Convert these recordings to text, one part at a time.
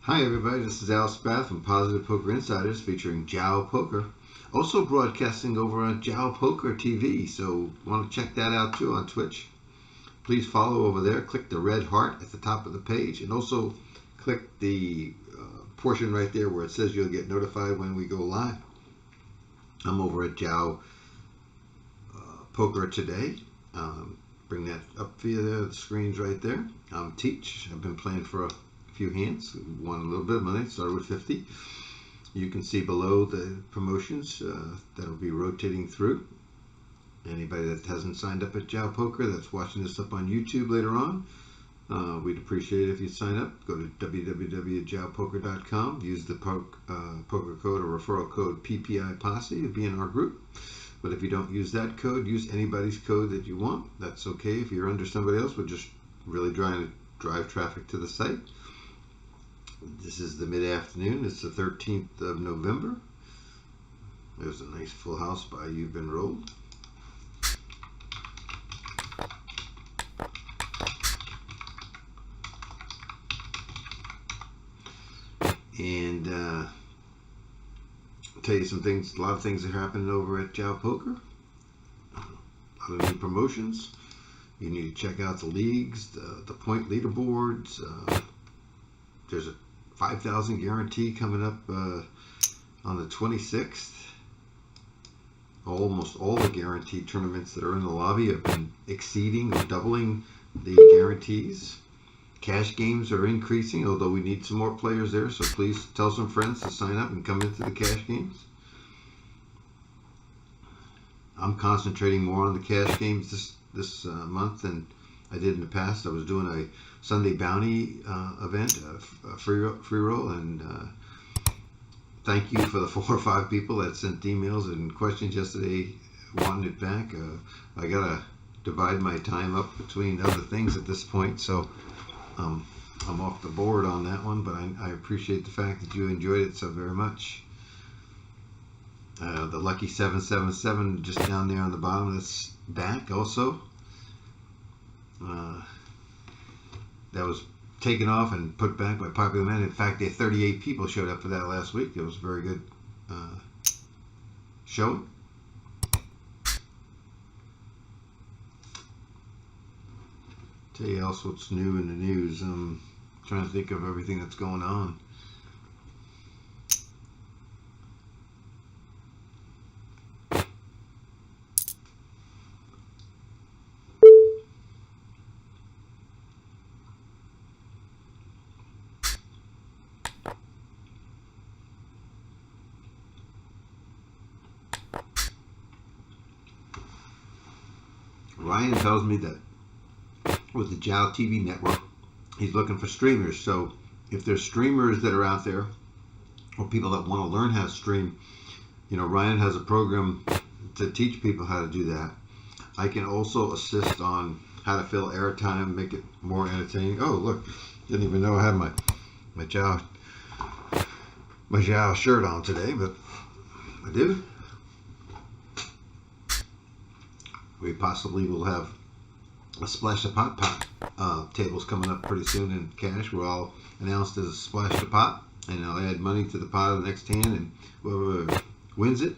Hi everybody, this is Spath from Positive Poker Insiders featuring JaoPoker. Also broadcasting over on JaoPoker TV, so want to check that out too on Twitch. Please follow over there. Click the red heart at the top of the page and also click the portion right there where it says you'll get notified when we go live. I'm over at JaoPoker today. Bring that up via the screens right there. I'm Teach. I've been playing for a few hands, won a little bit of money, started with 50. You can see below the promotions that'll be rotating through. Anybody that hasn't signed up at JaoPoker that's watching this up on YouTube later on, we'd appreciate it if you sign up. Go to www.jaopoker.com, use the poker code or referral code PPIPosse to be in our group. But if you don't use that code, use anybody's code that you want. That's okay. If you're under somebody else, we're just really trying to drive traffic to the site. This is the mid-afternoon. It's the 13th of November. There's a nice full house by You've Been Rolled. And I'll tell you some things, a lot of things are happening over at JaoPoker. A lot of new promotions. You need to check out the leagues, the point leaderboards. There's a 5,000 guarantee coming up on the 26th. Almost all the guaranteed tournaments that are in the lobby have been exceeding or doubling the guarantees. Cash games are increasing, although we need some more players there, so please tell some friends to sign up and come into the cash games. I'm concentrating more on the cash games this month than I did in the past. I was doing a Sunday bounty event, a free roll, and thank you for the 4 or 5 people that sent emails and questions yesterday wanting it back. I gotta divide my time up between other things at this point, so I'm off the board on that one, but I appreciate the fact that you enjoyed it so very much. The Lucky 777 just down there on the bottom, that's back also. That was taken off and put back by popular demand. In fact, 38 people showed up for that last week. It was a very good showing. Tell you else what's new in the news. I'm trying to think of everything that's going on. Ryan tells me that with the Jao TV network, he's looking for streamers. So if there's streamers that are out there or people that want to learn how to stream, Ryan has a program to teach people how to do that. I can also assist on how to fill airtime, make it more entertaining. Oh, look, didn't even know I had my Jao shirt on today, but I do. We possibly will have a Splash the Pot tables coming up pretty soon in cash. We're all announced as a Splash the Pot, and I'll add money to the pot of the next hand, and whoever wins it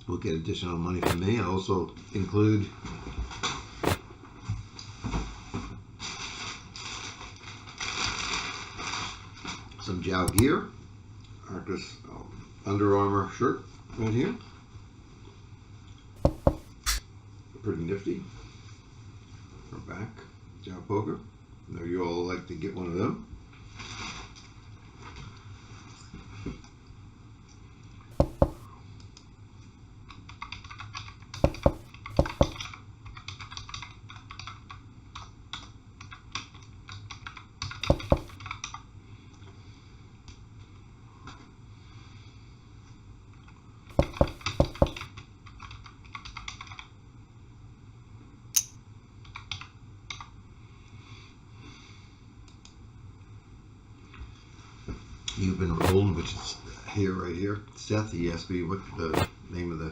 will get additional money from me. I also include some Jao gear. This Under Armour shirt right here. Pretty nifty. We're back. JaoPoker. I know you all like to get one of them. You've Been Rolled, which is right here. Seth, he asked me what the name of the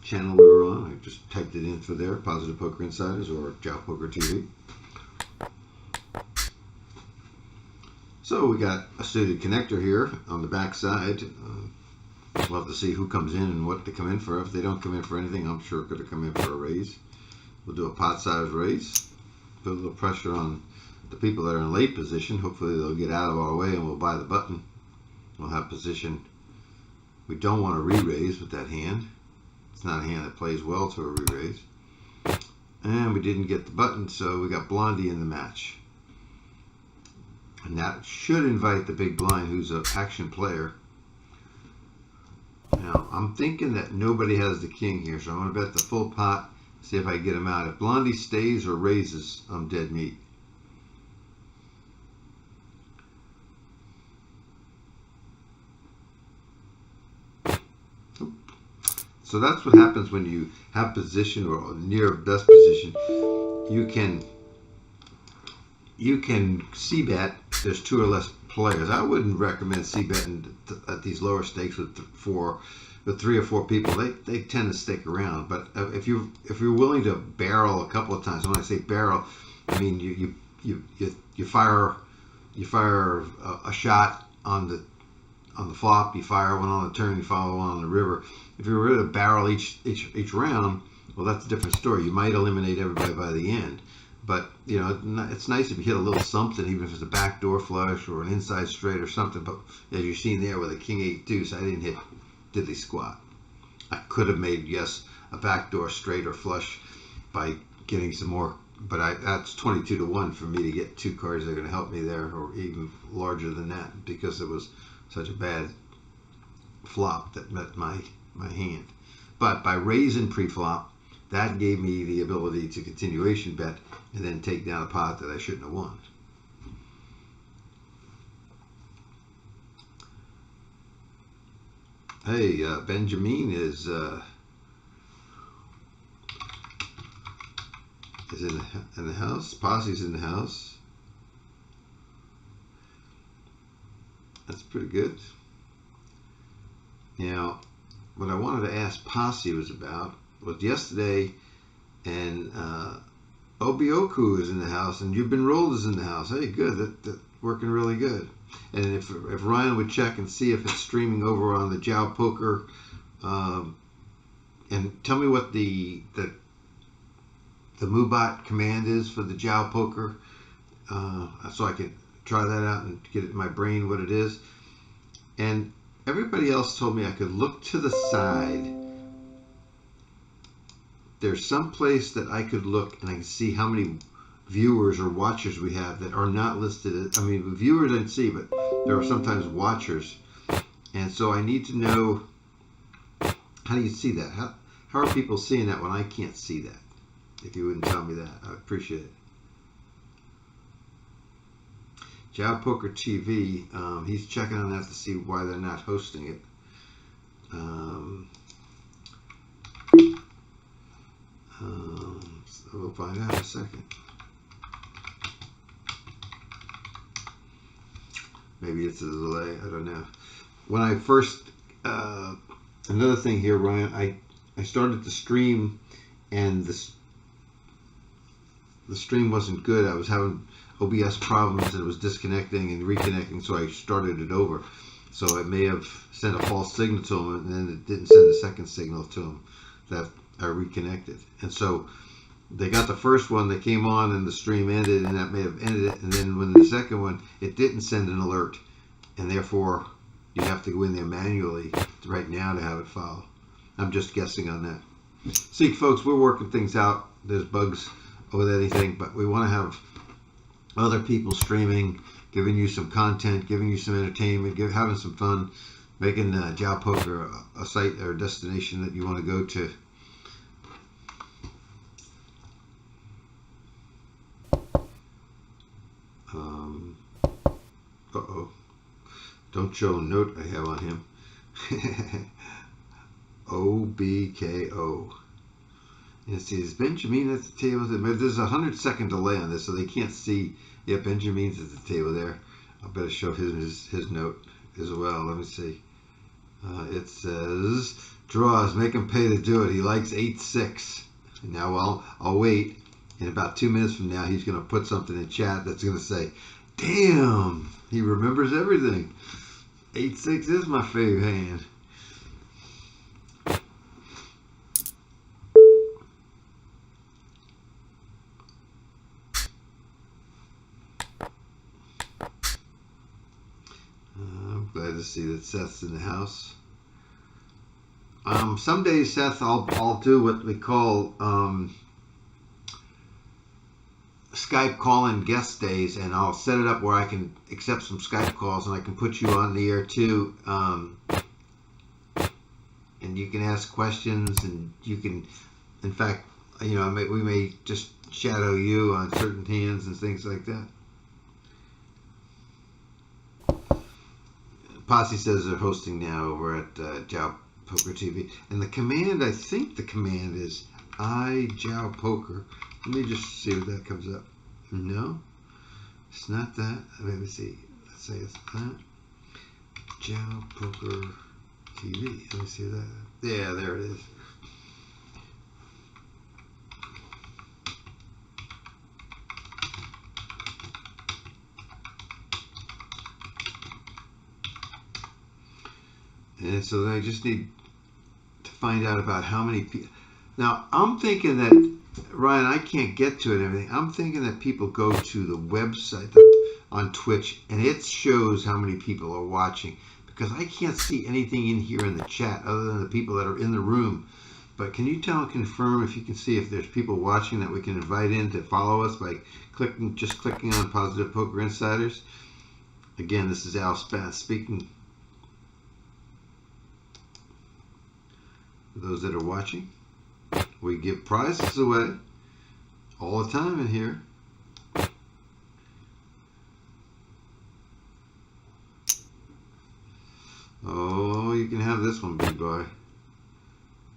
channel we were on. I just typed it in for there, Positive Poker Insiders or JaoPoker TV. So we got a suited connector here on the back side. We'll have to see who comes in and what they come in for. If they don't come in for anything, I'm sure could have come in for a raise. We'll do a pot size raise. Put a little pressure on the people that are in late position. Hopefully they'll get out of our way and we'll buy the button. We'll have position. We don't want to re-raise with that hand. It's not a hand that plays well to a re-raise. And we didn't get the button, so we got Blondie in the match. And that should invite the big blind, who's an action player. Now, I'm thinking that nobody has the king here, so I'm going to bet the full pot, see if I can get him out. If Blondie stays or raises, I'm dead meat. So that's what happens when you have position or near best position. You can c-bet. There's 2 or less players. I wouldn't recommend c-betting at these lower stakes with 3 or 4 people. They tend to stick around. But if you're willing to barrel a couple of times, when I say barrel, I mean you fire a shot on the flop, you fire one on the turn, you fire one on the river. If you're ready to barrel each round, well, that's a different story. You might eliminate everybody by the end. But, you know, it's nice if you hit a little something, even if it's a backdoor flush or an inside straight or something. But as you've seen there with a king 8 deuce, I didn't hit diddly squat. I could have made, yes, a backdoor straight or flush by getting some more. But that's 22 to 1 for me to get 2 cards that are going to help me there, or even larger than that, because it was such a bad flop that met my hand. But by raising pre-flop, that gave me the ability to continuation bet and then take down a pot that I shouldn't have won. Hey, Benjamin is in the house. Posse's in the house. That's pretty good. Now, what I wanted to ask Posse was yesterday, and Obioku is in the house, and You've Been Rolled is in the house. Hey, good. That's working really good. And if Ryan would check and see if it's streaming over on the JaoPoker, and tell me what the Mubot command is for the JaoPoker, so I can try that out and get it in my brain what it is. And everybody else told me I could look to the side. There's some place that I could look and I can see how many viewers or watchers we have that are not listed. I mean, viewers I can see, but there are sometimes watchers. And so I need to know, how do you see that? How are people seeing that when I can't see that? If you wouldn't tell me that, I'd appreciate it. JaoPoker TV, he's checking on that to see why they're not hosting it. So we'll find out in a second. Maybe it's a delay, I don't know. When I first, another thing here, Ryan, I started to stream, and the stream wasn't good. I was having OBS problems, and it was disconnecting and reconnecting, so I started it over. So it may have sent a false signal to him, and then it didn't send a second signal to him that I reconnected. And so they got the first one that came on and the stream ended, and that may have ended it. And then when the second one, it didn't send an alert, and therefore you have to go in there manually right now to have it follow. I'm just guessing on that. See, folks, we're working things out. There's bugs with anything, but we want to have other people streaming, giving you some content, giving you some entertainment, having some fun, making JaoPoker a site or a destination that you want to go to. Don't show a note I have on him. OBKO. And see, is Benjamin at the table? There's a 100-second delay on this, so they can't see. Yeah, Benjamin's at the table there. I better show his note as well. Let me see. It says Draws, make him pay to do it. He likes 8-6. Now, I'll wait. In about 2 minutes from now, he's going to put something in chat that's going to say, damn, he remembers everything. 8-6 is my fave hand. I'm glad to see that Seth's in the house. Some days, Seth, I'll do what we call Skype call-in guest days, and I'll set it up where I can accept some Skype calls, and I can put you on the air too. And you can ask questions, and you can, in fact, we may just shadow you on certain hands and things like that. Posse says they're hosting now over at JaoPoker TV. And the command, I think the command is JaoPoker. Let me just see if that comes up. No, it's not that. Let me see. Let's say it's that. JaoPoker TV. Let me see that. Yeah, there it is. And so I just need to find out about how many people. Now, I'm thinking that, Ryan, I can't get to it and everything. I'm thinking that people go to the website on Twitch, and it shows how many people are watching, because I can't see anything in here in the chat other than the people that are in the room. But can you confirm if you can see if there's people watching that we can invite in to follow us by clicking on Positive Poker Insiders? Again, this is Al Spath speaking. For those that are watching, we give prizes away all the time in here. Oh, you can have this one, big boy.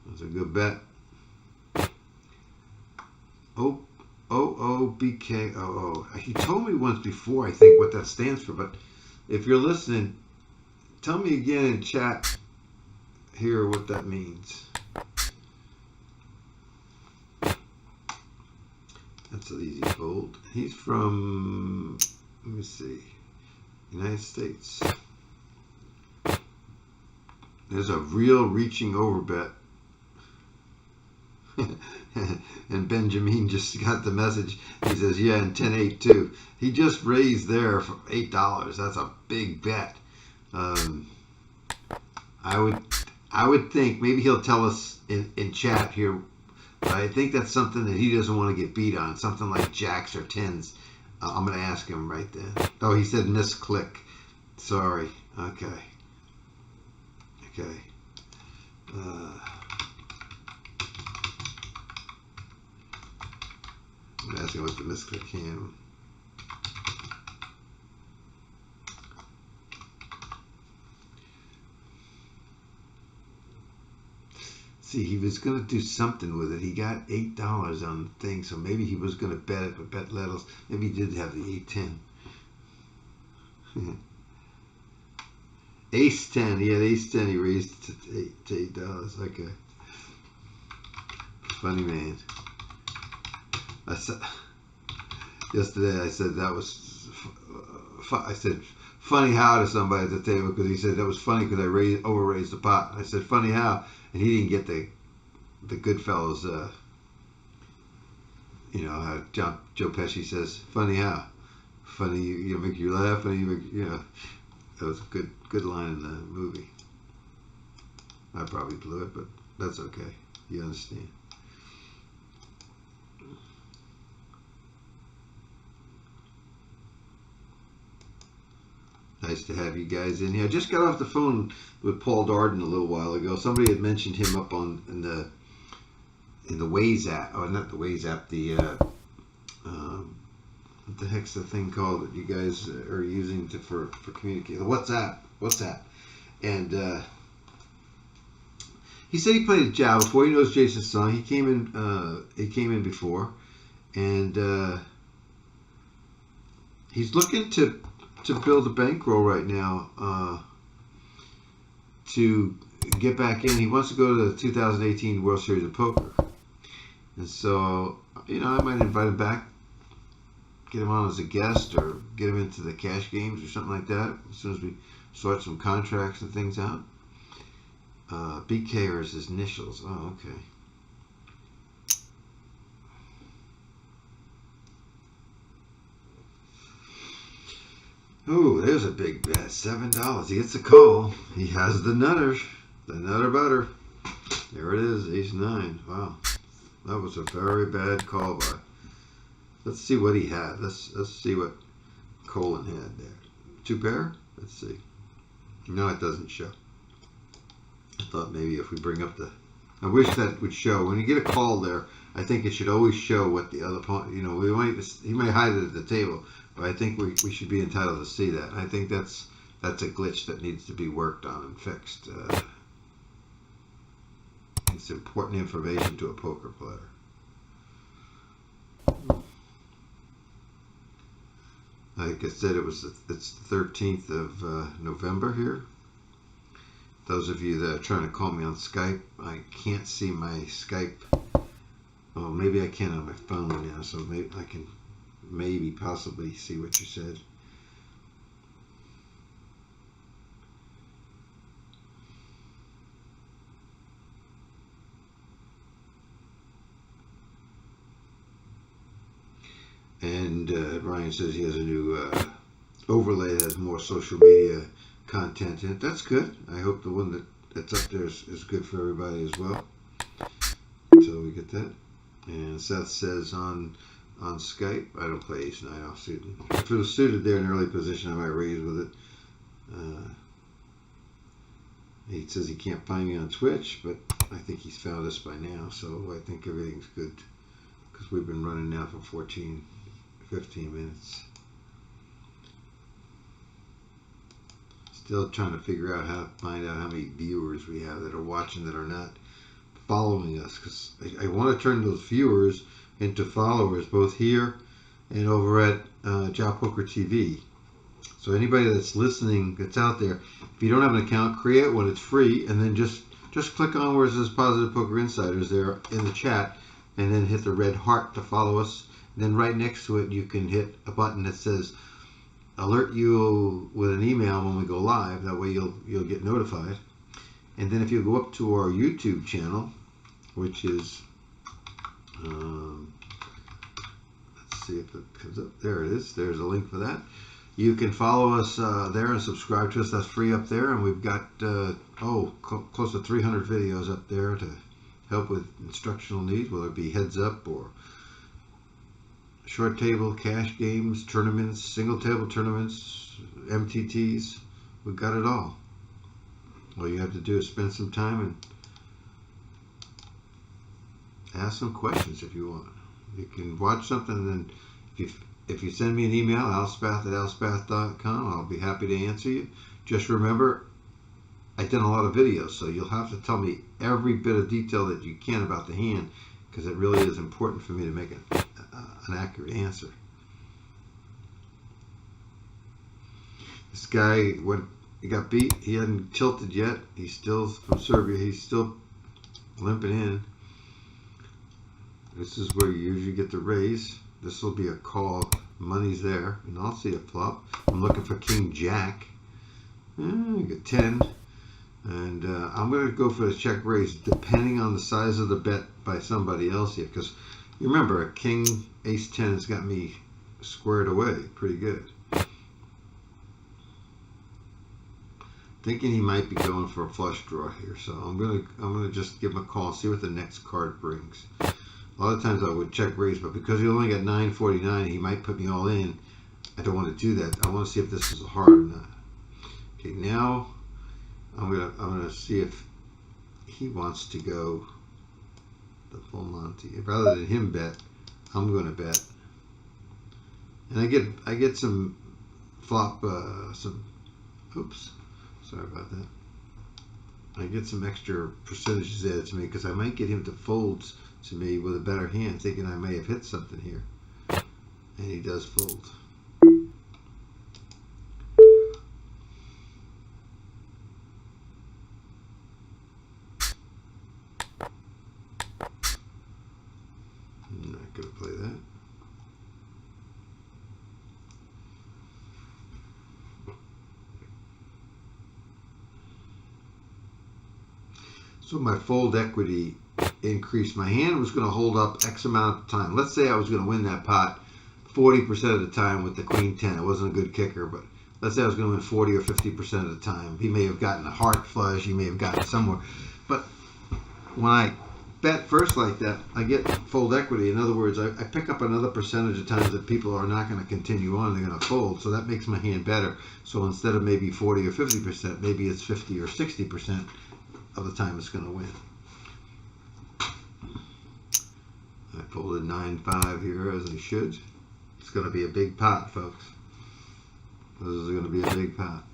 That's a good bet. BKOO. He told me once before, I think, what that stands for, but if you're listening, tell me again in chat here what that means. That's an easy fold. He's from, let me see, United States. There's a real reaching over bet. And Benjamin just got the message. He says, yeah, and 10-8 too. He just raised there for $8. That's a big bet. I would think maybe he'll tell us in chat here. But I think that's something that he doesn't want to get beat on. Something like jacks or tens. I'm going to ask him right then. Oh, he said misclick. Sorry. Okay. I'm asking what the misclick hand. See, he was going to do something with it. He got $8 on the thing, so maybe he was going to bet it, but bet levels. Maybe he did have the 8-10. Ace-10. He had ace-10. He raised to $8. Okay. Funny man. Yesterday I said that was, I said funny how to somebody at the table, because he said that was funny because I over-raised the pot. I said funny how, and he didn't get the Goodfellas, how Joe Pesci says funny how, funny you make you laugh, funny you make, that was a good line in the movie. I probably blew it, but that's okay. You understand. Nice to have you guys in here. I just got off the phone with Paul Darden a little while ago. Somebody had mentioned him up in the Waze app, or not the Waze app, what the heck's the thing called that you guys are using for communicating? The WhatsApp. And he said he played at Jao before. He knows Jason's song. He came in before, and he's looking to build a bankroll right now to get back in. He wants to go to the 2018 World Series of Poker. And so, I might invite him back, get him on as a guest, or get him into the cash games or something like that as soon as we sort some contracts and things out. BK are his initials. Oh, okay. Oh, there's a big bet. $7. He gets a call. He has the nutter. The nutter butter. There it is. Ace-9. Wow. That was a very bad call by. Let's see what he had. Let's see what Colin had there. 2 pair? Let's see. No, it doesn't show. I thought maybe if we bring up the... I wish that would show. When you get a call there, I think it should always show what the other opponent... he might hide it at the table, but I think we should be entitled to see that. I think that's a glitch that needs to be worked on and fixed. It's important information to a poker player. Like I said, it's the 13th of November here. Those of you that are trying to call me on Skype, I can't see my Skype. Oh, maybe I can on my phone now, so maybe I can possibly see what you said. And Ryan says he has a new overlay that has more social media content in it. That's good. I hope the one that's up there is good for everybody as well. So we get that. And Seth says on Skype, I don't play Ace-9 off suited. If it was suited there in early position, I might raise with it. He says he can't find me on Twitch, but I think he's found us by now, so I think everything's good because we've been running now for 15 minutes. Still trying to figure out find out how many viewers we have that are watching that are not following us, because I want to turn those viewers into followers both here and over at JaoPoker TV. So anybody that's listening that's out there, if you don't have an account, create one. It's free, and then just click on where it says Positive Poker Insiders there in the chat, and then hit the red heart to follow us. And then right next to it, you can hit a button that says alert you with an email when we go live. That way you'll get notified. And then if you go up to our YouTube channel, which is let's see if it comes up. There it is. There's a link for that. You can follow us there and subscribe to us. That's free up there, and we've got close to 300 videos up there to help with instructional needs, whether it be heads up or short table, cash games, tournaments, single table tournaments, MTTs. We've got it all. All you have to do is spend some time and ask some questions if you want. You can watch something, and then if you send me an email, alspath@alspath.com, I'll be happy to answer you. Just remember, I've done a lot of videos, so you'll have to tell me every bit of detail that you can about the hand, because it really is important for me to make an accurate answer. This guy, when he got beat, he hadn't tilted yet. He's still from Serbia. He's still limping in. This is where you usually get the raise. This will be a call. Money's there, and I'll see a flop. I'm looking for King Jack. I got 10, and I'm going to go for the check raise, depending on the size of the bet by somebody else here. Because you remember, a King Ace 10 has got me squared away pretty good. Thinking he might be going for a flush draw here, so I'm gonna just give him a call and see what the next card brings. A lot of times I would check raise, but because he only got 949, he might put me all in. I don't want to do that. I want to see if this is hard or not. Okay, now I'm gonna see if he wants to go the full Monty. Rather than him bet, I'm gonna bet, and I get some flop oops. Sorry about that. I get some extra percentages added to me because I might get him to fold to me with a better hand, thinking I may have hit something here. And he does fold. going to play that. So my fold equity increased. My hand was going to hold up X amount of time. Let's say I was going to win that pot 40% of the time with the queen 10. It wasn't a good kicker, but let's say I was going to win 40 or 50% of the time. He may have gotten a heart flush. He may have gotten somewhere. But when I bet first like that, I get fold equity. In other words, I pick up another percentage of times that people are not going to continue on. They're going to fold. So that makes my hand better. So instead of maybe 40 or 50%, maybe it's 50 or 60% of the time it's going to win. I pulled a 9-5 here as I should. It's going to be a big pot, folks. This is going to be a big pot.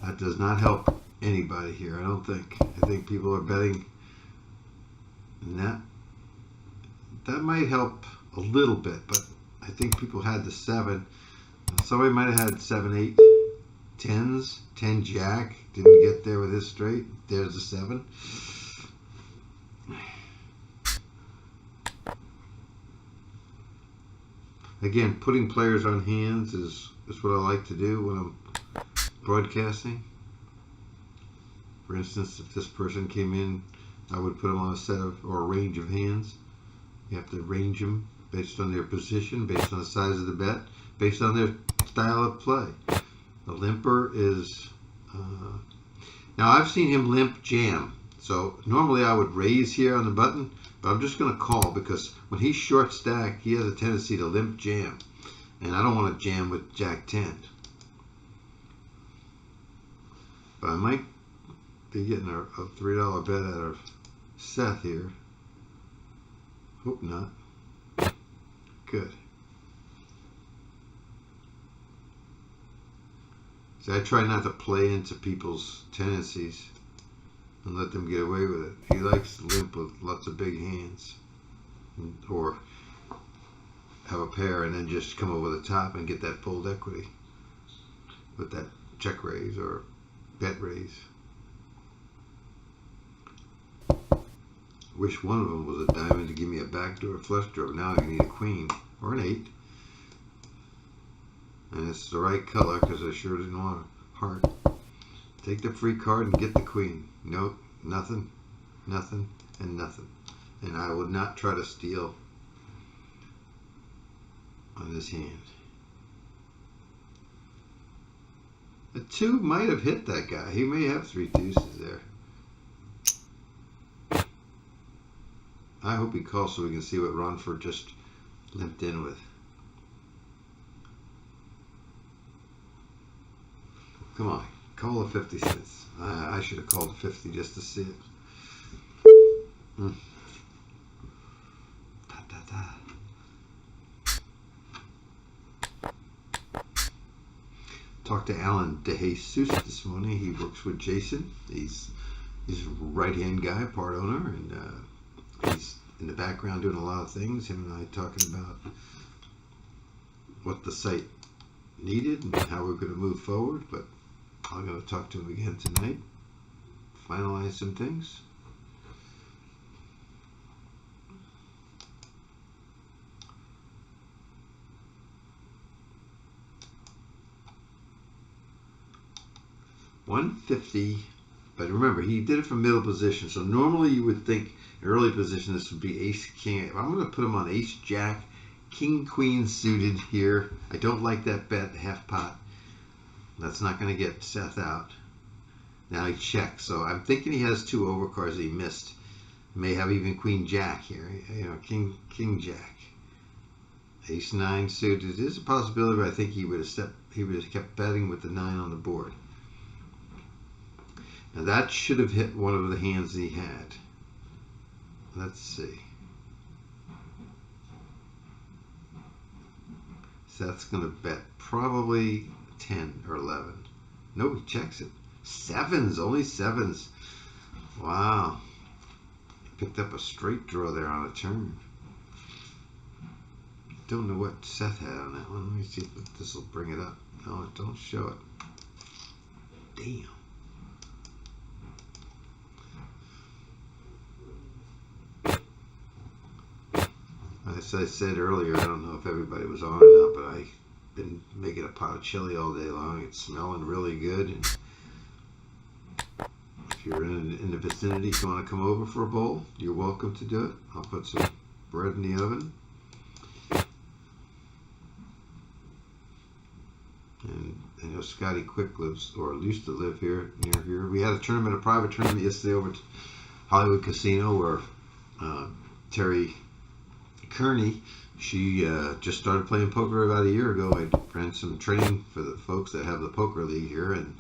That does not help anybody here, I don't think. I think people are betting net. That might help a little bit, but I think people had the 7. Somebody might have had 7, 8, 10s, 10 jack. Didn't get there with his straight. There's the 7. Again, putting players on hands is what I like to do when I'm broadcasting. For instance, if this person came in, I would put them on a set of or a range of hands. You have to range them based on their position, based on the size of the bet, based on their style of play. The limper is now I've seen him limp jam. So normally I would raise here on the button, but I'm just going to call because when he's short stack, he has a tendency to limp jam, and I don't want to jam with Jack 10. But I might be getting a $3 bet out of Seth here. Hope not. Good. See, I try not to play into people's tendencies and let them get away with it. He likes to limp with lots of big hands, or have a pair and then just come over the top and get that fold equity with that check raise or bet raise. Wish one of them was a diamond to give me a backdoor flush draw. Now I need a queen or an 8. And it's the right color because I sure didn't want a heart. Take the free card and get the queen. Nope, nothing, nothing, and nothing. And I would not try to steal on this hand. A 2 might have hit that guy. He may have 3 deuces there. I hope he calls so we can see what Ronford just limped in with. Come on, call the 50 cents. I should have called the 50 just to see it. Da, da, da. Talked to Alan DeJesus this morning. He works with Jason. He's a right-hand guy, part owner, and he's in the background doing a lot of things. Him and I talking about what the site needed and how we're going to move forward. But I'm going to talk to him again tonight, finalize some things. $150, but remember he did it from middle position. So normally you would think early position this would be ace king. I'm going to put him on ace jack, king queen suited here. I don't like that bet, half pot. That's not going to get Seth out. Now he checks, so I'm thinking he has 2 overcards that he missed. May have even queen jack here. You know, king jack, ace 9 suited. There's a possibility, but I think he would have kept betting with the 9 on the board. Now that should have hit one of the hands he had. Let's see. Seth's going to bet probably 10 or 11. No, he checks it. 7s, only 7s. Wow. Picked up a straight draw there on a turn. Don't know what Seth had on that one. Let me see if this will bring it up. No, it don't show it. Damn. as I said earlier, I don't know if everybody was on or not, but I've been making a pot of chili all day long. It's smelling really good. And if you're in the vicinity, if you want to come over for a bowl, you're welcome to do it. I'll put some bread in the oven. And I know Scotty Quick lives, or used to live here, near here. We had a private tournament yesterday over at Hollywood Casino where Terry Kearney, she just started playing poker about a year ago. I ran some training for the folks that have the poker league here, and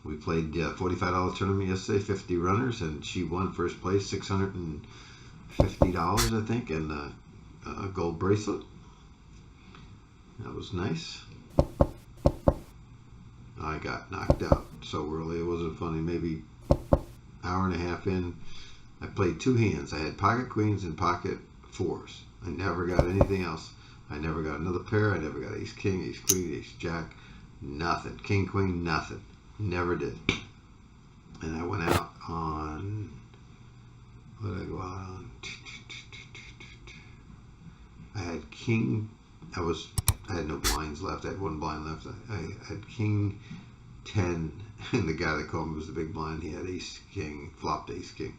we played $45 tournament yesterday, 50 runners, and she won first place, $650, I think, and a gold bracelet. That was nice. I got knocked out so early, it wasn't funny. Maybe hour and a half in, I played 2 hands. I had pocket queens and pocket fours. I never got anything else. I never got another pair. I never got ace king, ace queen, ace jack, nothing. King queen, nothing. Never did. And I went out on, what did I go out on? I had king, I had no blinds left. I had 1 blind left. I had king 10, and the guy that called me was the big blind. He had ace king, flopped ace king.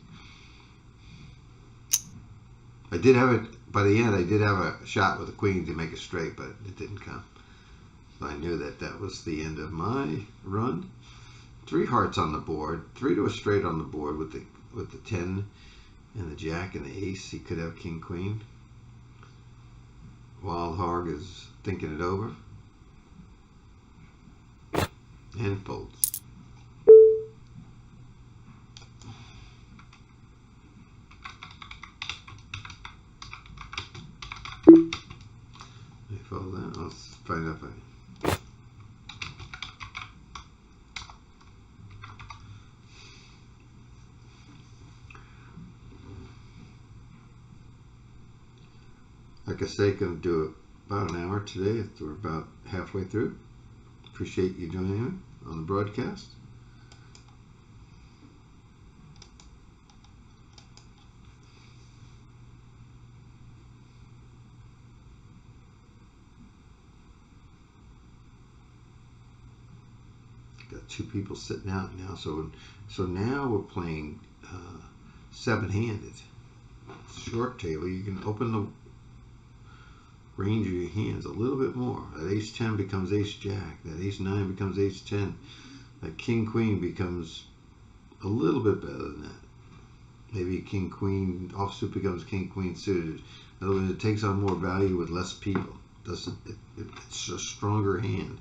I did have it, by the end, I did have a shot with a queen to make it straight, but it didn't come. So I knew that was the end of my run. 3 hearts on the board, 3 to a straight on the board with the 10 and the jack and the ace. He could have king queen. Wild Hog is thinking it over and folds. I fold that. I'll find out if like I say, going to do about an hour today. We're about halfway through. Appreciate you joining me on the broadcast. Got 2 people sitting out now, so now we're playing 7-handed. Short table. You can open the range of your hands a little bit more. That ace 10 becomes ace jack. That ace 9 becomes ace 10. That king queen becomes a little bit better than that. Maybe king queen offsuit becomes king queen suited. In other words, it takes on more value with less people. It's a stronger hand.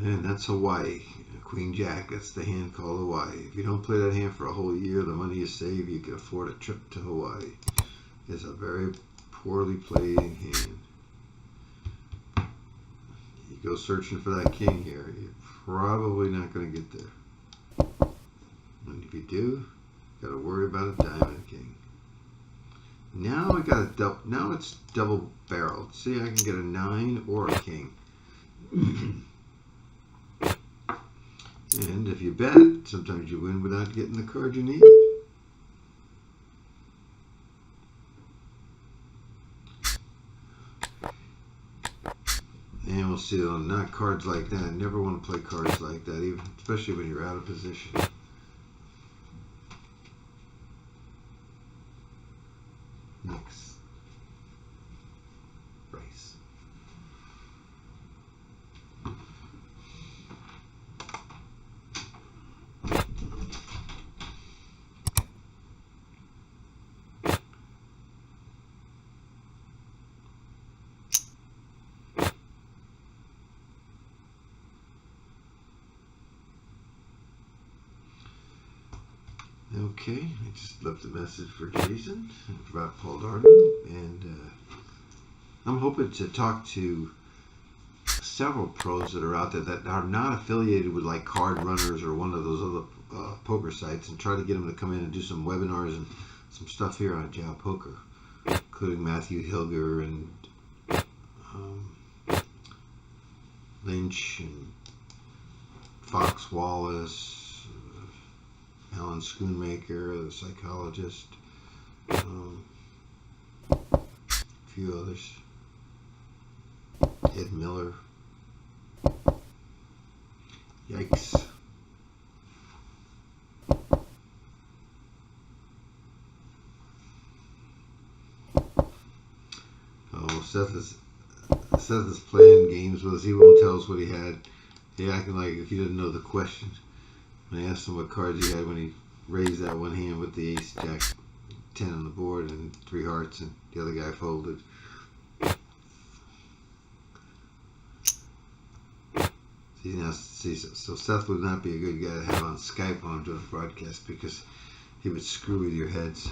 And that's Hawaii. Queen Jack, that's the hand called Hawaii. If you don't play that hand for a whole year, the money you save, you can afford a trip to Hawaii. It's a very poorly played hand. You go searching for that king here, you're probably not going to get there. And if you do, you got to worry about a diamond king. Now now it's double barreled. See, I can get a 9 or a king. And if you bet, sometimes you win without getting the card you need. And we'll see, not cards like that. I never want to play cards like that, even especially when you're out of position. Next. Race. Okay, I just left a message for Jason about Paul Darden, and I'm hoping to talk to several pros that are out there that are not affiliated with like Card Runners or one of those other poker sites, and try to get them to come in and do some webinars and some stuff here on JaoPoker, including Matthew Hilger and Lynch and Fox Wallace, Alan Schoonmaker, the psychologist, a few others, Ed Miller. Yikes. Oh, Seth is playing games with us. He won't tell us what he had. He acting like if he didn't know the question. I asked him what cards he had when he raised that one hand with the ace, jack, 10 on the board and 3 hearts, and the other guy folded. So Seth would not be a good guy to have on Skype while I'm doing a broadcast, because he would screw with your heads.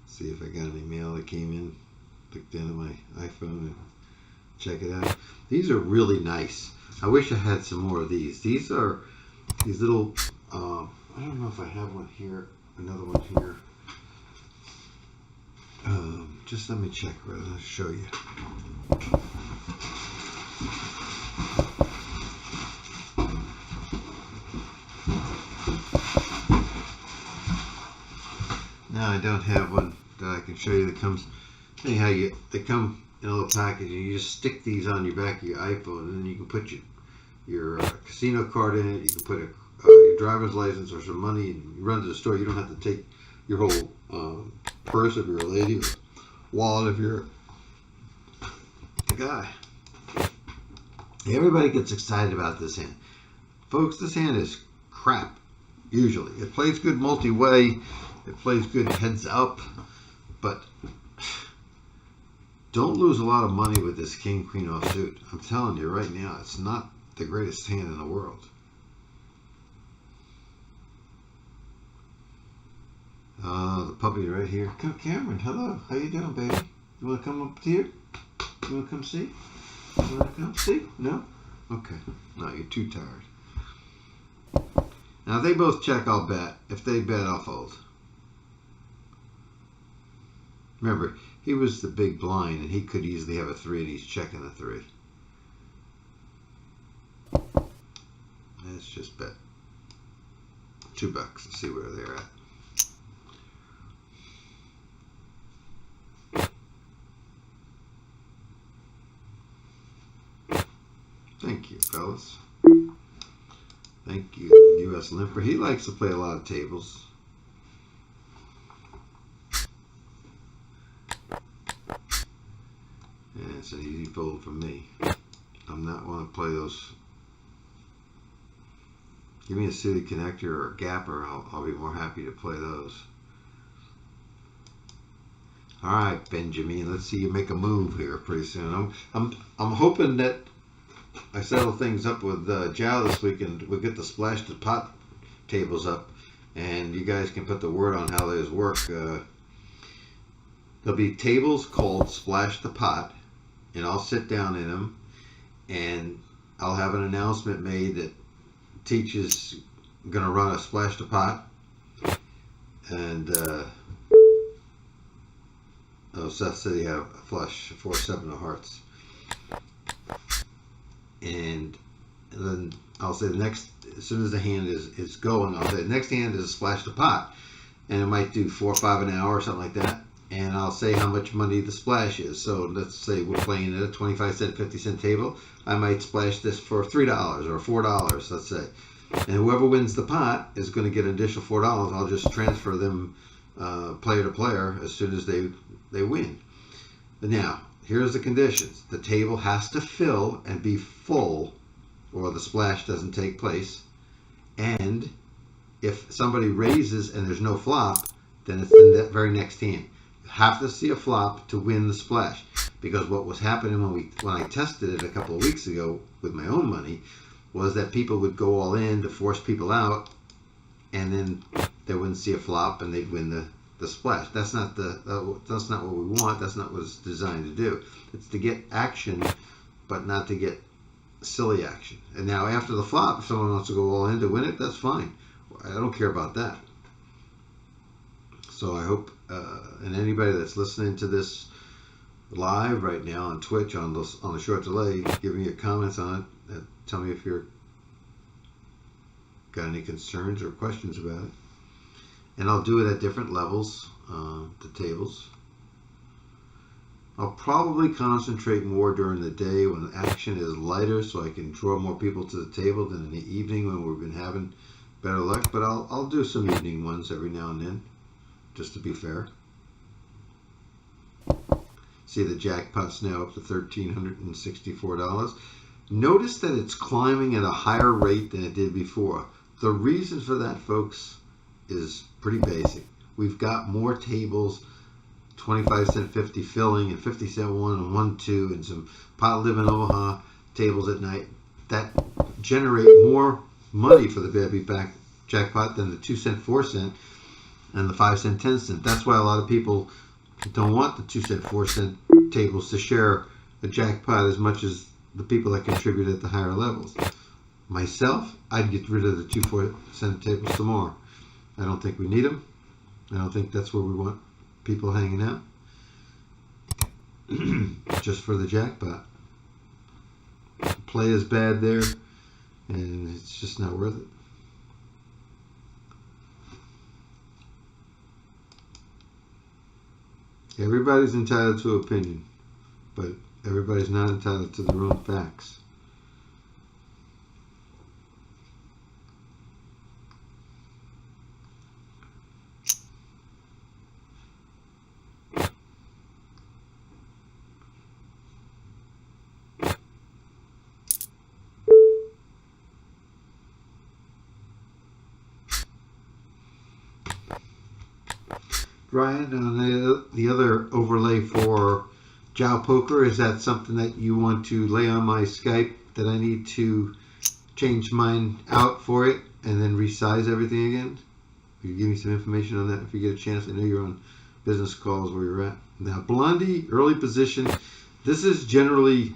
See if I got any mail that came in. Look down at my iPhone and check it out. These are really nice. I wish I had some more of these. These are these little, I don't know if I have one here, another one here. Just let me check. I'll show you. Now I don't have one that I can show you that comes. Anyhow, they come in a little package, and you just stick these on your back of your iPhone, and then you can put your casino card in it. You can put your driver's license or some money, and you run to the store. You don't have to take your whole purse if you're a lady, or wallet if you're a guy. Everybody gets excited about this hand. Folks, this hand is crap, usually. It plays good multi-way. It plays good heads up, but don't lose a lot of money with this king, queen offsuit. I'm telling you right now, it's not the greatest hand in the world. The puppy right here. Come, Cameron, hello. How you doing, baby? You want to come up here? You want to come see? You want to come see? No? Okay. No, you're too tired. Now, if they both check, I'll bet. If they bet, I'll fold. Remember, he was the big blind, and he could easily have a 3, and he's checking a 3. Let's just bet $2 and see where they're at. Thank you, fellas. Thank you, U.S. Limper. He likes to play a lot of tables. And it's an easy fold for me. I'm not want to play those. Give me a city connector or a gapper. I'll be more happy to play those. All right, Benjamin. Let's see you make a move here pretty soon. I'm hoping that I settle things up with Jao this week, and we'll get the Splash the Pot tables up, and you guys can put the word on how those work. There'll be tables called Splash the Pot, and I'll sit down in them, and I'll have an announcement made that Teach is going to run a Splash the Pot, and Seth said he had a flush, 4-7 of hearts. And then I'll say the next, as soon as the hand is going, I'll say the next hand is Splash the Pot, and it might do 4 or 5 an hour or something like that. And I'll say how much money the splash is. So let's say we're playing at a 25-cent, 50-cent table. I might splash this for $3 or $4, let's say. And whoever wins the pot is going to get an additional $4. I'll just transfer them player to player as soon as they win. But now, here's the conditions. The table has to fill and be full, or the splash doesn't take place. And if somebody raises and there's no flop, then it's in that very next hand. You have to see a flop to win the splash. Because what was happening when I tested it a couple of weeks ago with my own money, was that people would go all in to force people out, and then they wouldn't see a flop and they'd win the splash. That's not what we want. That's not what it's designed to do. It's to get action, but not to get silly action. And now after the flop, if someone wants to go all in to win it, that's fine. I don't care about that. So I hope, and anybody that's listening to this live right now on Twitch on the short delay, give me your comments on it. Tell me if you're got any concerns or questions about it. And I'll do it at different levels, the tables. I'll probably concentrate more during the day when action is lighter, so I can draw more people to the table than in the evening when we've been having better luck. But I'll do some evening ones every now and then, just to be fair. See, the jackpot's now up to $1,364. Notice that it's climbing at a higher rate than it did before. The reason for that, folks, is pretty basic. We've got more tables, 25 cent 50 filling and 50 cent 1 and 1 2 and some pot live in Omaha tables at night that generate more money for the Bad Beat Jackpot than the 2 cent 4 cent and the 5 cent 10 cent. That's why a lot of people don't want the 2 cent 4 cent tables to share a jackpot as much as the people that contribute at the higher levels. Myself, I'd get rid of the 2 4 cent tables tomorrow. I don't think we need them. I don't think that's where we want people hanging out. Just for the jackpot. The play is bad there, and it's just not worth it. Everybody's entitled to opinion, but everybody's not entitled to their own facts. Ryan, on the other overlay for JaoPoker, is that something that you want to lay on my Skype, that I need to change mine out for it and then resize everything again? Will you give me some information on that if you get a chance? I know you're on business calls where you're at. Now, Blondie, early position. This is generally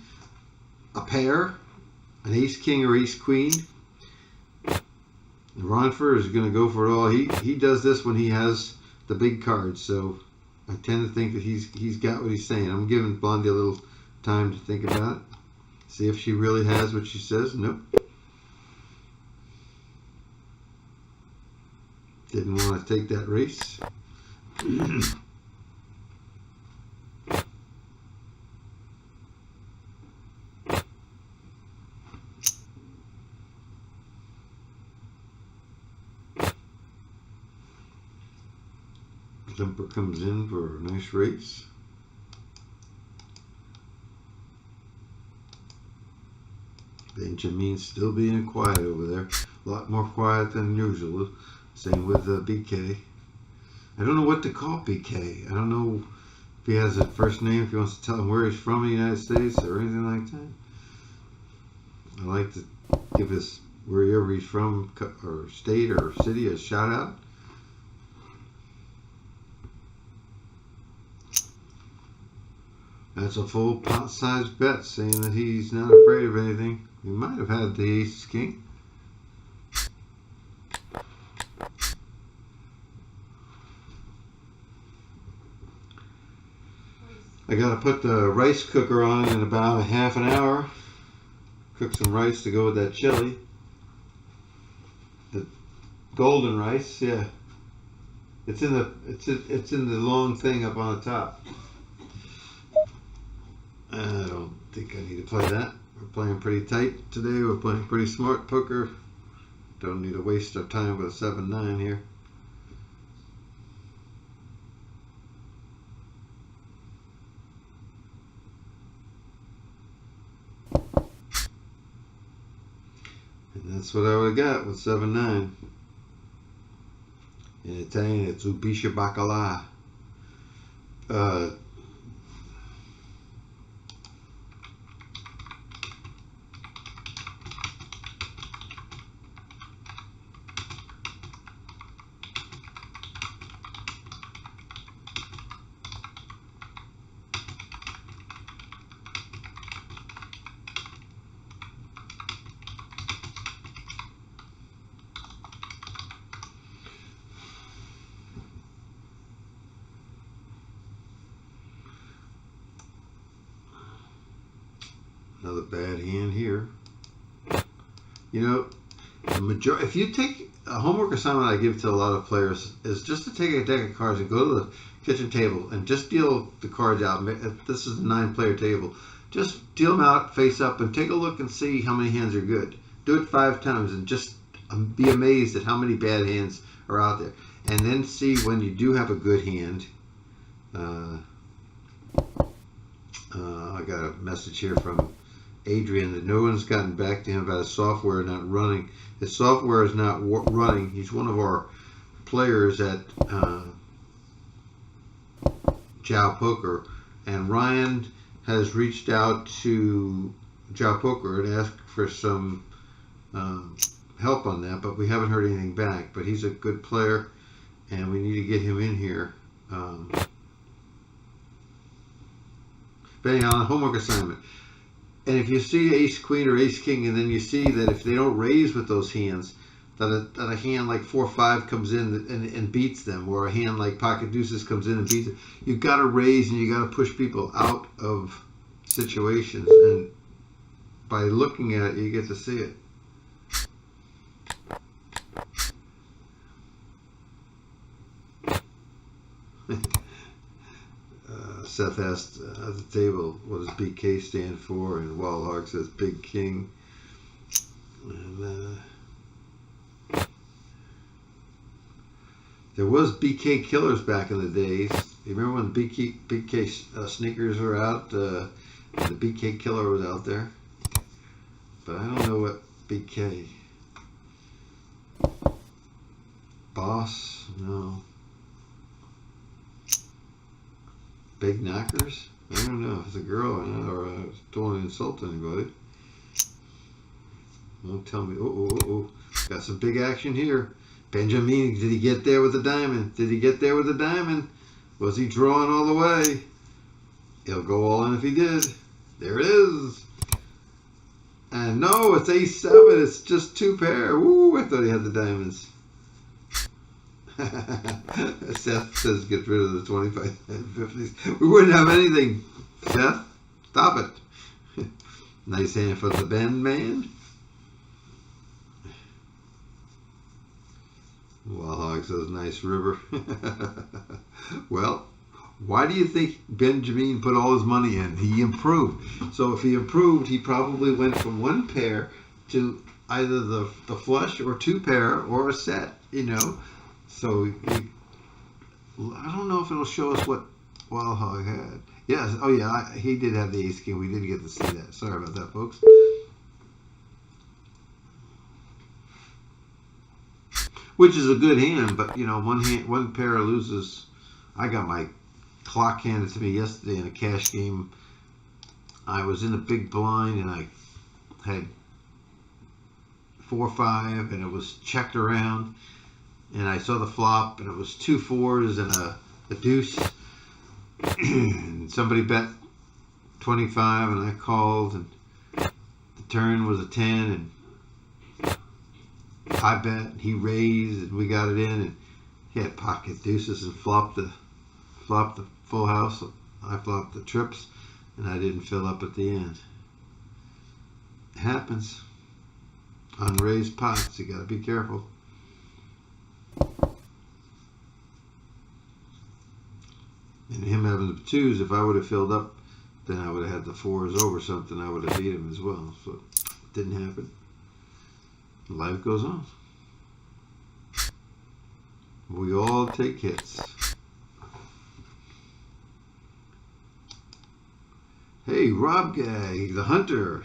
a pair, an ace-king or ace-queen. Ronfer is going to go for it all. He does this when he has the big cards, so I tend to think that he's got what he's saying. I'm giving Blondie a little time to think about it. See if she really has what she says. Nope. Didn't want to take that race. Limper comes in for a nice race. Benjamin's still being quiet over there. A lot more quiet than usual. Same with BK. I don't know what to call BK. I don't know if he has a first name, if he wants to tell him where he's from in the United States or anything like that. I like to give us wherever he's from, or state or city, a shout out. That's a full pot-sized bet, saying that he's not afraid of anything. He might have had the ace-king. I gotta put the rice cooker on in about a half an hour. Cook some rice to go with that chili. The golden rice, yeah. It's in the long thing up on the top. I don't think I need to play that. We're playing pretty tight today. We're playing pretty smart poker. Don't need to waste our time with a 7-9 here. And that's what I would have got with 7-9. In Italian, it's Ubisha Bacala. Another bad hand here. You know, the majority. If you take a homework assignment I give to a lot of players is just to take a deck of cards and go to the kitchen table and just deal the cards out. This is a 9-player table. Just deal them out face up and take a look and see how many hands are good. Do it 5 times and just be amazed at how many bad hands are out there. And then see when you do have a good hand. I got a message here from Adrian that no one's gotten back to him about his software not running. His software is not running. He's one of our players at JaoPoker, and Ryan has reached out to JaoPoker and asked for some help on that, but we haven't heard anything back. But he's a good player, and we need to get him in here. But anyhow, on a homework assignment. And if you see ace queen or ace king, and then you see that if they don't raise with those hands, that a hand like 4-5 comes in and beats them, or a hand like pocket deuces comes in and beats them, you've got to raise and you got to push people out of situations. And by looking at it, you get to see it. Seth asked at the table, what does BK stand for? And Wild Hog says Big King. And there was BK killers back in the days. You remember when BK sneakers were out? The BK killer was out there. But I don't know what BK. Boss? No. Big knockers? I don't know if it's a girl or not, or I don't want to insult anybody. Don't tell me. Oh. Got some big action here. Benjamin, did he get there with the diamond? Did he get there with the diamond? Was he drawing all the way? He'll go all in if he did. There it is. And no, it's ace-7. It's just 2 pair. Ooh, I thought he had the diamonds. Seth says get rid of the 25 and 50s. We wouldn't have anything. Seth, stop it. Nice hand for the bend man. Wild Hog says nice river. Well, why do you think Benjamin put all his money in? He improved. So if he improved, he probably went from 1 pair to either the flush or 2 pair or a set, you know. So I don't know if it'll show us what Wild Hog had. Yes, oh yeah, he did have the ace king. We didn't get to see that. Sorry about that, folks. Which is a good hand, but you know, one pair loses. I got my clock handed to me yesterday in a cash game. I was in a big blind and I had 4-5 and it was checked around. And I saw the flop, and it was 2 4s and a deuce. And somebody bet 25, and I called, and the turn was a 10, and I bet, and he raised, and we got it in, and he had pocket deuces and flopped the full house. I flopped the trips, and I didn't fill up at the end. It happens. Unraised pots, you got to be careful. And him having the 2s, if I would have filled up, then I would have had the 4s over something. I would have beat him as well. So it didn't happen. Life goes on. We all take hits. Hey, Rob Guy, the Hunter.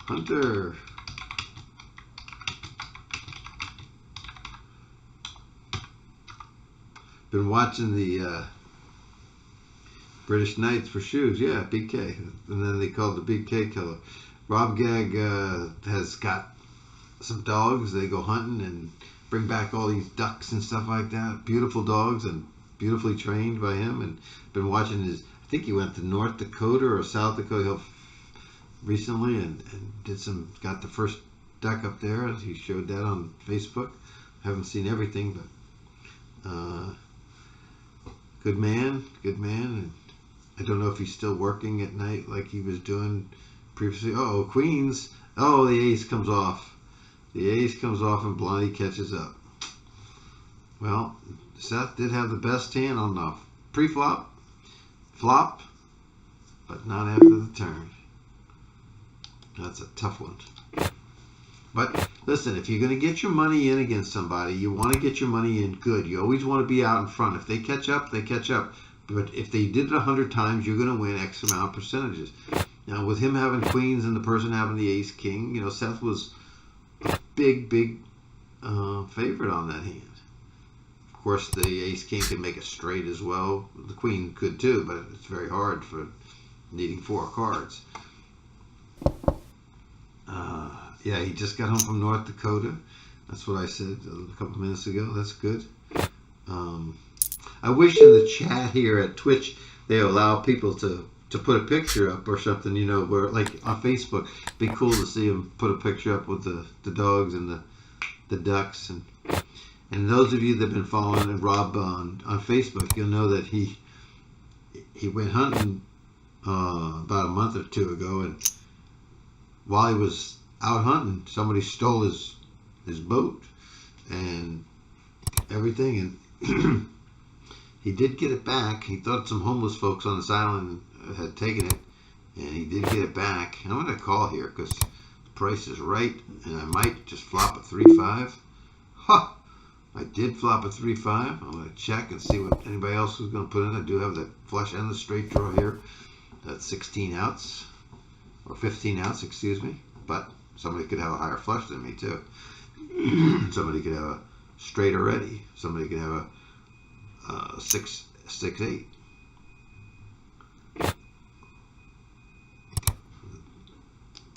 Hunter. Been watching the British Knights for shoes. Yeah, BK. And then they called the BK killer. Rob Gag has got some dogs. They go hunting and bring back all these ducks and stuff like that. Beautiful dogs and beautifully trained by him. And been watching his, I think he went to North Dakota or South Dakota recently and got the first duck up there. He showed that on Facebook. Haven't seen everything, but good man, and I don't know if he's still working at night like he was doing previously. Oh, queens. Oh, the ace comes off. The ace comes off and Blondie catches up. Well, Seth did have the best hand on the pre-flop, flop, but not after the turn. That's a tough one. But listen, if you're going to get your money in against somebody, you want to get your money in good. You always want to be out in front. If they catch up, they catch up. But if they did it 100 times, you're going to win X amount of percentages. Now, with him having queens and the person having the ace king, Seth was a big favorite on that hand. Of course, the ace king can make it straight as well. The queen could too, but it's very hard for needing 4 cards. Yeah, he just got home from North Dakota. That's what I said a couple minutes ago. That's good. I wish in the chat here at Twitch they allow people to put a picture up or something, where like on Facebook, it'd be cool to see them put a picture up with the dogs and the ducks. And those of you that have been following Rob on Facebook, you'll know that he went hunting about a month or 2 ago, and while he was out hunting, somebody stole his boat and everything, and he did get it back. He thought some homeless folks on this island had taken it, and he did get it back. I'm going to call here because the price is right, and I might just flop a 3-5. Ha! I did flop a 3-5. I'm going to check and see what anybody else is going to put in. I do have the flush and the straight draw here. That's 16 outs, or 15 outs, excuse me. But somebody could have a higher flush than me too. Somebody could have a straight already. Somebody could have a 6-8.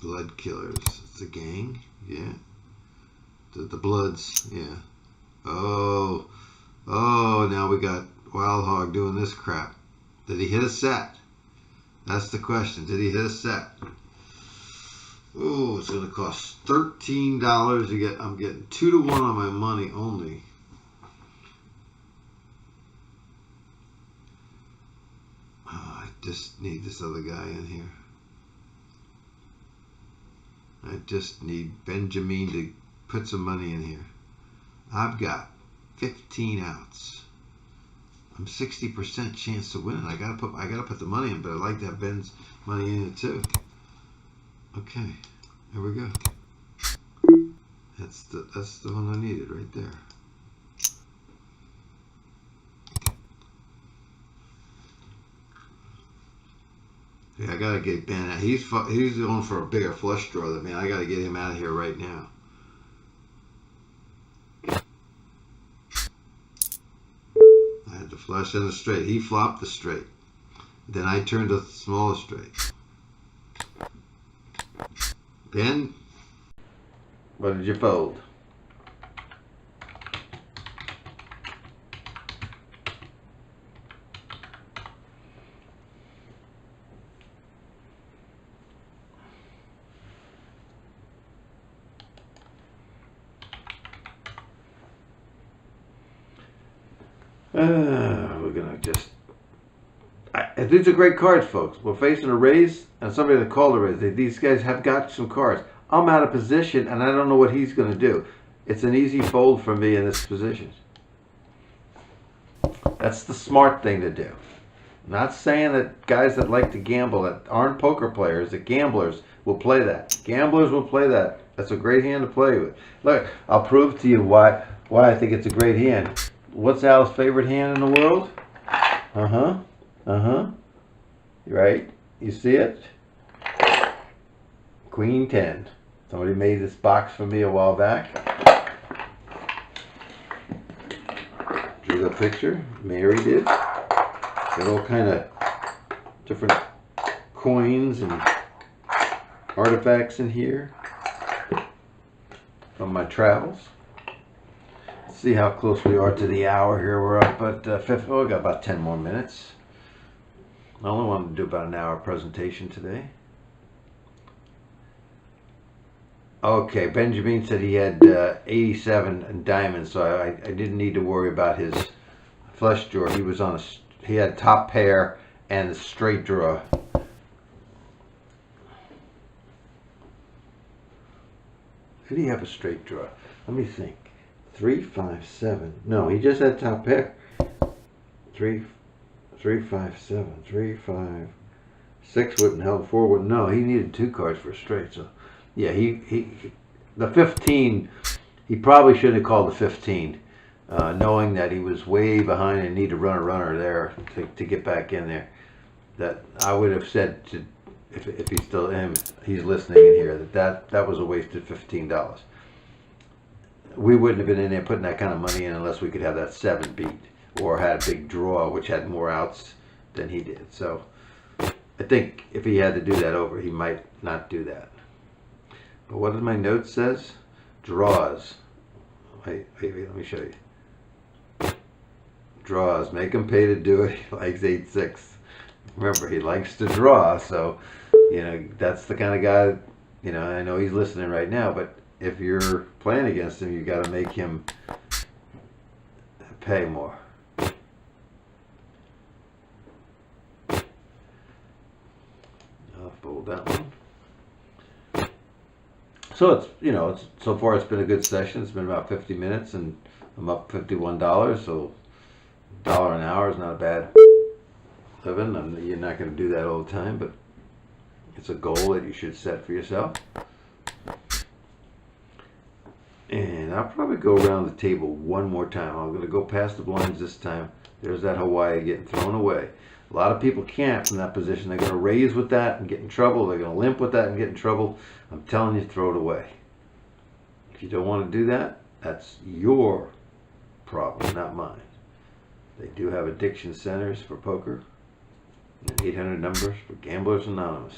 Blood killers. It's a gang. Yeah. The Bloods. Yeah. Oh, now we got Wild Hog doing this crap. Did he hit a set? That's the question. Did he hit a set? Oh, it's going to cost $13 to get. I'm getting 2-1 on my money only. Oh, I just need this other guy in here. I just need Benjamin to put some money in here. I've got 15 outs. I'm 60% chance to win it. I gotta put the money in, but I like to have Ben's money in it too. Okay, there we go. That's the one I needed right there. Yeah, I gotta get Ben out. He's going for a bigger flush draw than me. I gotta get him out of here right now. I had the flush and the straight. He flopped the straight. Then I turned the smaller straight. Ben, what did you fold? We're gonna just. These are great cards, folks. We're facing a raise and somebody that called a raise. These guys have got some cards. I'm out of position and I don't know what he's going to do. It's an easy fold for me in this position. That's the smart thing to do. I'm not saying that guys that like to gamble, that aren't poker players, that gamblers will play that. Gamblers will play that. That's a great hand to play with. Look, I'll prove to you why I think it's a great hand. What's Al's favorite hand in the world? Right? You see it? Queen 10. Somebody made this box for me a while back. Drew the picture. Mary did. Got all kind of different coins and artifacts in here from my travels. Let's see how close we are to the hour here. We're up at 5. Oh, we got about 10 more minutes. I only wanted to do about an hour presentation today. Okay, Benjamin said he had 87 in diamonds, so I didn't need to worry about his flush draw. He was on he had top pair and straight draw. Could he have a straight draw? Let me think. 3, 5, 7. No, he just had top pair. 3, 5, 7. 3, 5, 6 wouldn't help. 4 wouldn't. No, he needed 2 cards for a straight. So, yeah, the 15. He probably shouldn't have called the 15, knowing that he was way behind and needed to run a runner there to get back in there. That I would have said to, if he's still he's listening in here, that was a wasted $15. We wouldn't have been in there putting that kind of money in unless we could have that 7 beat or had a big draw which had more outs than he did. So I think if he had to do that over, he might not do that. But what did my note says? Draws. Wait, let me show you. Draws. Make him pay to do it. He likes 8-6. Remember, he likes to draw, so, you know, that's the kind of guy, you know, I know he's listening right now, but if you're playing against him, you got to make him pay more. I'll fold that one. So it's, you know, so far it's been a good session. It's been about 50 minutes, and I'm up $51, so $1 an hour is not a bad living. You're not going to do that all the time, but it's a goal that you should set for yourself. And I'll probably go around the table one more time. I'm going to go past the blinds this time. There's that Hawaii getting thrown away. A lot of people can't from that position. They're going to raise with that and get in trouble. They're going to limp with that and get in trouble. I'm telling you, throw it away. If you don't want to do that, that's your problem, not mine. They do have addiction centers for poker. And 800 numbers for Gamblers Anonymous.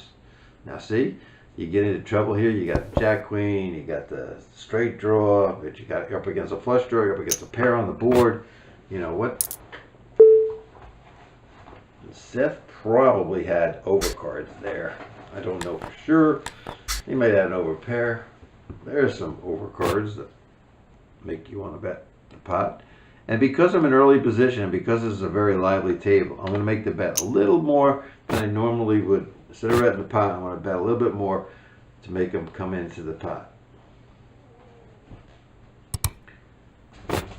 Now see, you get into trouble here. You got Jack Queen, you got the straight draw, but you got up against a flush draw, you're up against a pair on the board. You know what? Seth probably had overcards there. I don't know for sure. He might have an overpair. There's some overcards that make you want to bet the pot. And because I'm in early position, and because this is a very lively table, I'm going to make the bet a little more than I normally would. Instead of betting the pot, I want to bet a little bit more to make them come into the pot. And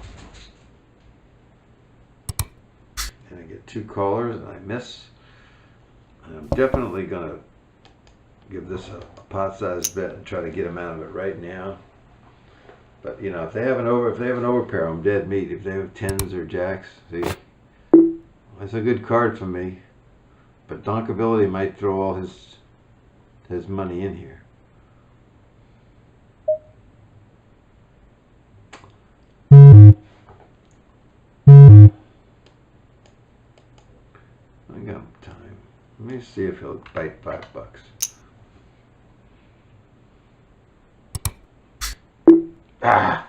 I get 2 callers, and I miss. And I'm definitely going to give this a pot-sized bet and try to get them out of it right now. But you know, if they have an overpair, I'm dead meat. If they have 10s or jacks, see, that's a good card for me. But Donkability might throw all his money in here. I got time. Let me see if he'll bite $5. Ah!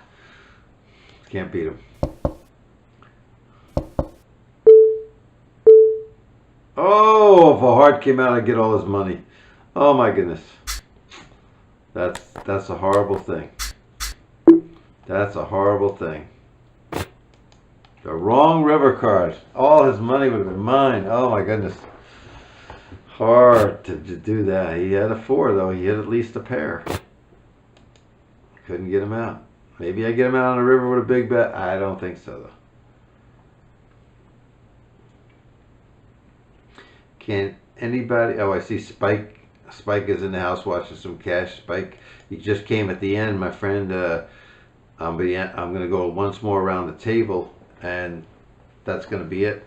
Can't beat him. Oh, if a heart came out, I'd get all his money. Oh my goodness. That's a horrible thing. That's a horrible thing. The wrong river card. All his money would have been mine. Oh my goodness. Hard to do that. He had a 4 though. He had at least a pair. Couldn't get him out. Maybe I get him out on the river with a big bet. I don't think so though. Can't anybody? Oh, I see Spike. Spike is in the house watching some cash. Spike, he just came at the end, my friend. I'm going to go once more around the table, and that's going to be it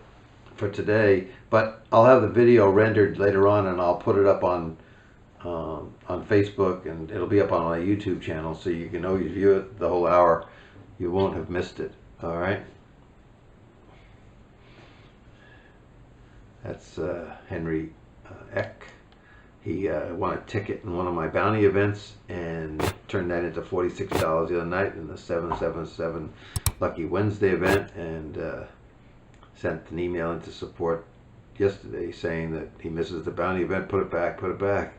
for today. But I'll have the video rendered later on, and I'll put it up on Facebook, and it'll be up on my YouTube channel, so you can always view it the whole hour. You won't have missed it. All right. That's Henry Eck. He won a ticket in one of my bounty events and turned that into $46 the other night in the 777 Lucky Wednesday event, and sent an email into support yesterday saying that he misses the bounty event. Put it back, put it back.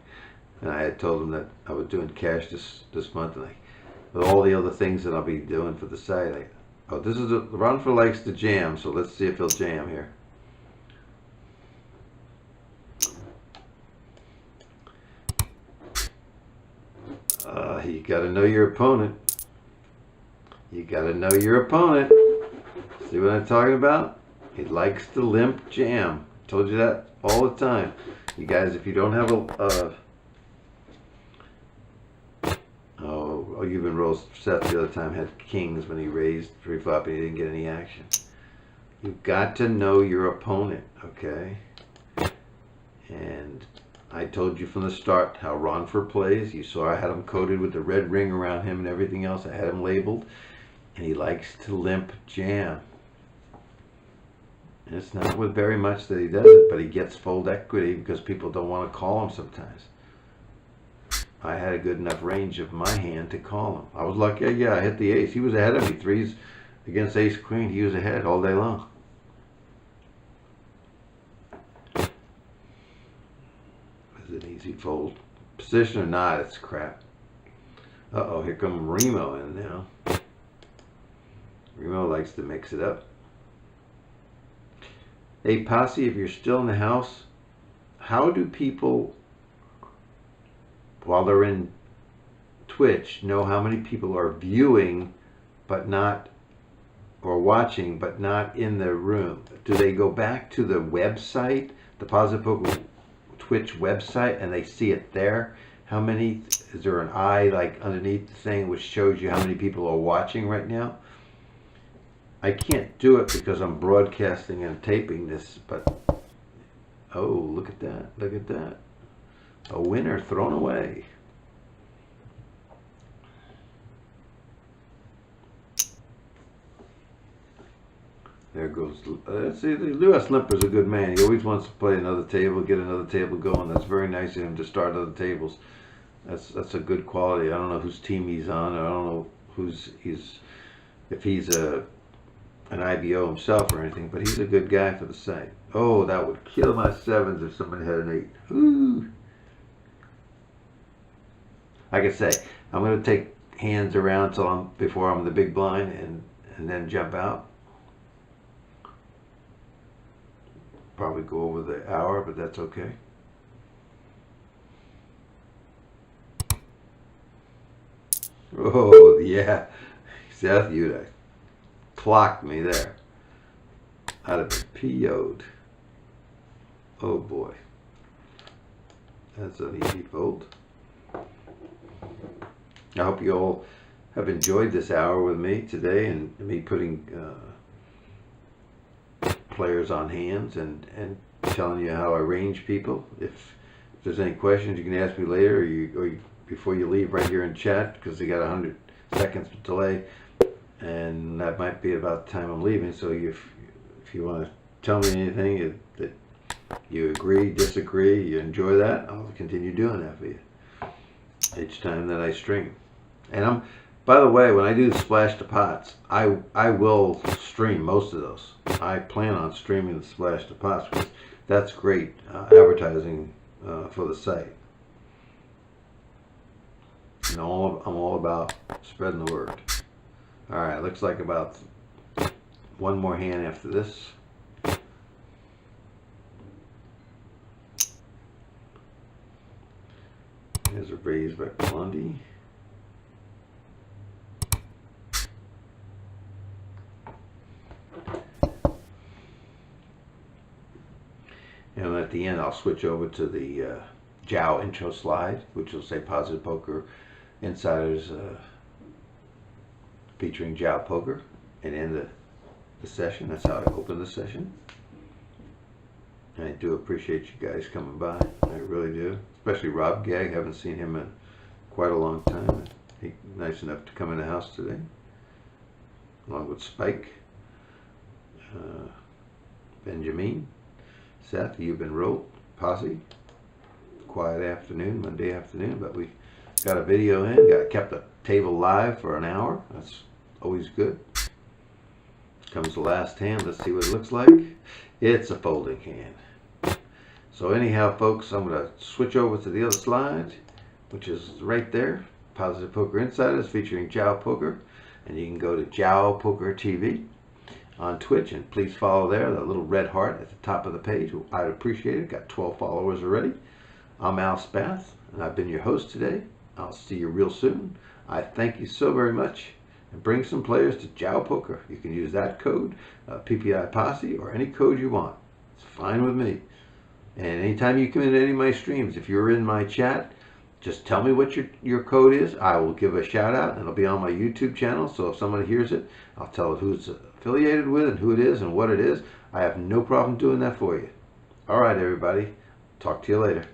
And I had told him that I was doing cash this month, and with all the other things that I'll be doing for the site. Oh, this is the run for likes to jam, so let's see if he'll jam here. He got to know your opponent. You got to know your opponent. See what I'm talking about? He likes to limp jam. Told you that all the time. You guys, if you don't have you've been rolled. Seth the other time had kings when he raised pre-flop and he didn't get any action. You've got to know your opponent, okay? And I told you from the start how Ronford plays. You saw I had him coded with the red ring around him and everything else. I had him labeled. And he likes to limp jam. And it's not with very much that he does it, but he gets fold equity because people don't want to call him sometimes. I had a good enough range of my hand to call him. I was lucky. Yeah, I hit the ace. He was ahead of me. Threes against ace queen. He was ahead all day long. Is it an easy fold? Position or not, it's crap. Uh-oh, here comes Remo in now. Remo likes to mix it up. Hey, Posse, if you're still in the house, how do people, while they're in Twitch, know how many people are viewing but not, or watching but not in the room? Do they go back to the website, the PPIPosse Twitch website, and they see it there? How many, is there an eye like underneath the thing which shows you how many people are watching right now? I can't do it because I'm broadcasting and taping this, but oh, look at that, look at that. A winner thrown away. There goes, see, the U.S. Limper's a good man. He always wants to play another table, get another table going. That's very nice of him to start other tables. That's a good quality. I don't know whose team he's on. I don't know if he's an IBO himself or anything, but he's a good guy for the site. Oh, that would kill my sevens if somebody had an 8. Ooh. Like I say, I'm going to take hands around before I'm the big blind and then jump out. Probably go over the hour, but that's okay. Oh, yeah. Seth, you'd have clocked me there. I'd have been PO'd. Oh, boy. That's an easy fold. I hope you all have enjoyed this hour with me today and me putting players on hands and telling you how I range people. If there's any questions, you can ask me later or before you leave right here in chat, because they got 100 seconds delay, and that might be about the time I'm leaving. So if you want to tell me anything that you agree, disagree, you enjoy that, I'll continue doing that for you each time that I stream. And by the way, when I do the splash to pots, I will stream most of those. I plan on streaming the splash to pots because that's great advertising for the site. And I'm all about spreading the word. All right, looks like about one more hand after this. Here's a raise by Blondie. And at the end, I'll switch over to the Jao intro slide, which will say Positive Poker Insiders featuring JaoPoker, and end the session. That's how I open the session. I do appreciate you guys coming by. I really do. Especially Rob Gagg. Haven't seen him in quite a long time. He's nice enough to come in the house today, along with Spike, Benjamin, Seth. You've been rolled. Posse. Quiet afternoon, Monday afternoon, but we got a video in. Kept the table live for an hour. That's always good. Comes the last hand. Let's see what it looks like. It's a folding hand. So anyhow, folks, I'm going to switch over to the other slide, which is right there. Positive Poker Insiders featuring JaoPoker. And you can go to JaoPoker TV on Twitch, and please follow there, that little red heart at the top of the page. I'd appreciate it. Got 12 followers already. I'm Spath, and I've been your host today. I'll see you real soon. I thank you so very much, and bring some players to JaoPoker. You can use that code, PPIPosse, or any code you want. It's fine with me. And anytime you come into any of my streams, if you're in my chat, just tell me what your code is. I will give a shout out, and it'll be on my YouTube channel. So if somebody hears it, I'll tell it who it's affiliated with and who it is and what it is. I have no problem doing that for you. All right, everybody. Talk to you later.